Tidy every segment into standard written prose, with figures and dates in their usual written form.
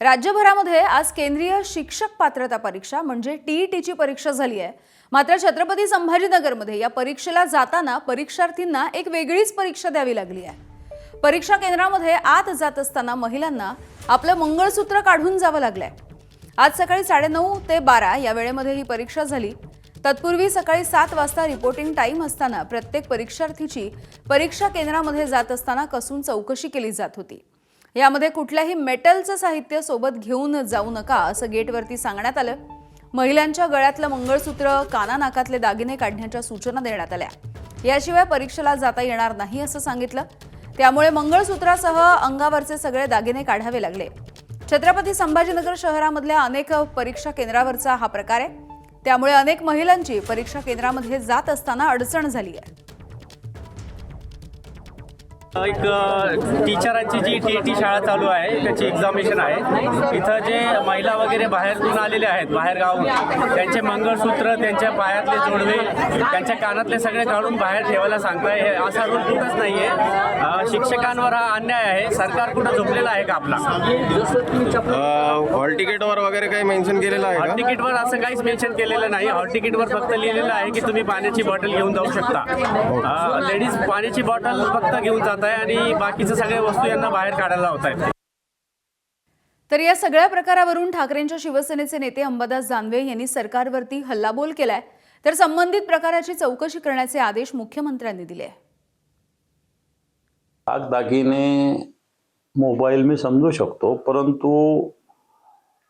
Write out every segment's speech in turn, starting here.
राज्यभरामध्ये आज केंद्रीय शिक्षक पात्रता परीक्षा म्हणजे टीईटीची परीक्षा झाली आहे। मात्र छत्रपती संभाजीनगरमध्ये या परीक्षेला जाताना परीक्षार्थींना एक वेगळीच परीक्षा द्यावी लागली आहे। परीक्षा केंद्रामध्ये आत जात असताना महिलांना आपलं मंगळसूत्र काढून जावं लागलंय। आज सकाळी 9:30 ते 12 या वेळेमध्ये ही परीक्षा झाली। तत्पूर्वी सकाळी 7 वाजता रिपोर्टिंग टाइम असताना प्रत्येक परीक्षार्थीची परीक्षा केंद्रामध्ये जात असताना कसून चौकशी केली जात होती। यामध्ये कुठल्याही मेटलचं साहित्य सोबत घेऊन जाऊ नका असं गेटवरती सांगण्यात आलं। महिलांच्या गळ्यातलं मंगळसूत्र, काना नाकातले दागिने काढण्याच्या सूचना देण्यात आल्या। याशिवाय परीक्षेला जाता येणार नाही असं सांगितलं। त्यामुळे मंगळसूत्रासह अंगावरचे सगळे दागिने काढावे लागले। छत्रपती संभाजीनगर शहरामधल्या अनेक परीक्षा केंद्रावरचा हा प्रकार आहे। त्यामुळे अनेक महिलांची परीक्षा केंद्रामध्ये जात असताना अडचण झाली आहे। एक टीचरांची जी टीईटी शाळा चालू आहे त्याची एक्झामिनेशन आहे। इथं जे महिला वगैरे बाहेरून आलेले आहेत, बाहेर गावून, त्यांचे मंगळसूत्र, त्यांच्या पायातले जोडवे, त्यांच्या कानातले सगळे काढून बाहेर ठेवायला सांगताय। हे असा रूल कुठंच नाही आहे। शिक्षकांवर हा अन्याय आहे। सरकार कुठं झोपलेलं आहे का आपला? हॉल तिकीटवर वगैरे काही मेन्शन केलेलं आहे? हॉल तिकीटवर असं काहीच मेन्शन केलेलं नाही। हॉल तिकीटवर फक्त लिहिलेलं आहे की तुम्ही पाण्याची बॉटल घेऊन जाऊ शकता। लेडीज पाण्याची बॉटल फक्त घेऊन जात आणि बाकीच्या सगळ्या वस्तू यांना बाहेर काढायला लावतायत। तर या सगळ्या प्रकारावरून ठाकरेंच्या शिवसेनेचे नेते अंबादास दानवे यांनी सरकारवरती हल्लाबोल केलाय। तर संबंधित प्रकाराची चौकशी करण्याचे आदेश मुख्यमंत्र्यांनी दिले। दागिने, मोबाईल मी समजू शकतो, परंतु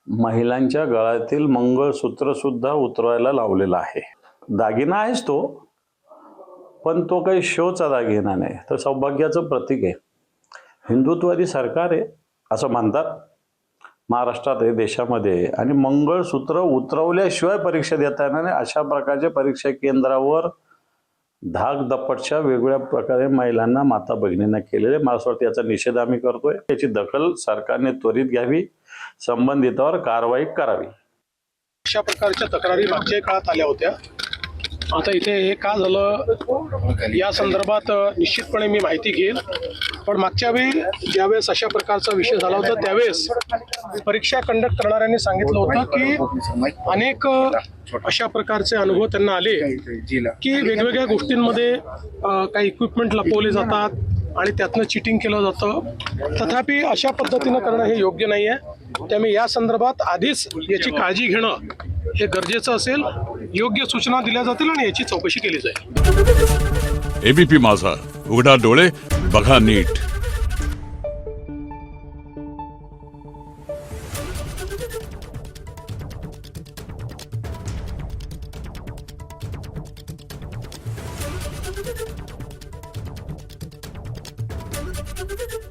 महिलांच्या गळ्यातील मंगळसूत्र सुद्धा उतरवायला लावलेला आहे। दागिना आहेच तो, पण तो काही शोचा दागिना नाही, तर सौभाग्याचं प्रतीक आहे। हिंदुत्ववादी सरकार आहे असं मानतात महाराष्ट्रात आहे, देशामध्ये, आणि मंगळसूत्र उतरवल्याशिवाय परीक्षा देता येणार नाही अशा प्रकारच्या परीक्षा केंद्रावर धाकदपटच्या वेगवेगळ्या प्रकारे महिलांना, माता भगिनींना केलेले। मला असं वाटतं याचा निषेध आम्ही करतोय। याची दखल सरकारने त्वरित घ्यावी, संबंधितावर कारवाई करावी। अशा प्रकारच्या तक्रारी मागच्या काळात आल्या होत्या। आता इथे हे का झालं या संदर्भात निश्चितपणे मी माहिती घेईल, पण मागच्या वेळी ज्यावेळेस अशा प्रकारचा विषय झाला होता त्यावेळेस परीक्षा कंडक्ट करणाऱ्यांनी सांगितलं होतं की अनेक अशा प्रकारचे अनुभव त्यांना आले की वेगवेगळ्या गोष्टींमध्ये काही इक्विपमेंट लपवले जातात आणि त्यातनं चिटिंग केलं जातं। तथापि अशा पद्धतीनं करणं हे योग्य नाही आहे। त्यामुळे या संदर्भात आधीच याची काळजी घेणं हे गरजेचं असेल। योग्य सूचना दिल्या जातील आणि याची चौकशी केली जाईल। एबीपी माझा, उघडा डोळे बघा नीट। Thank you.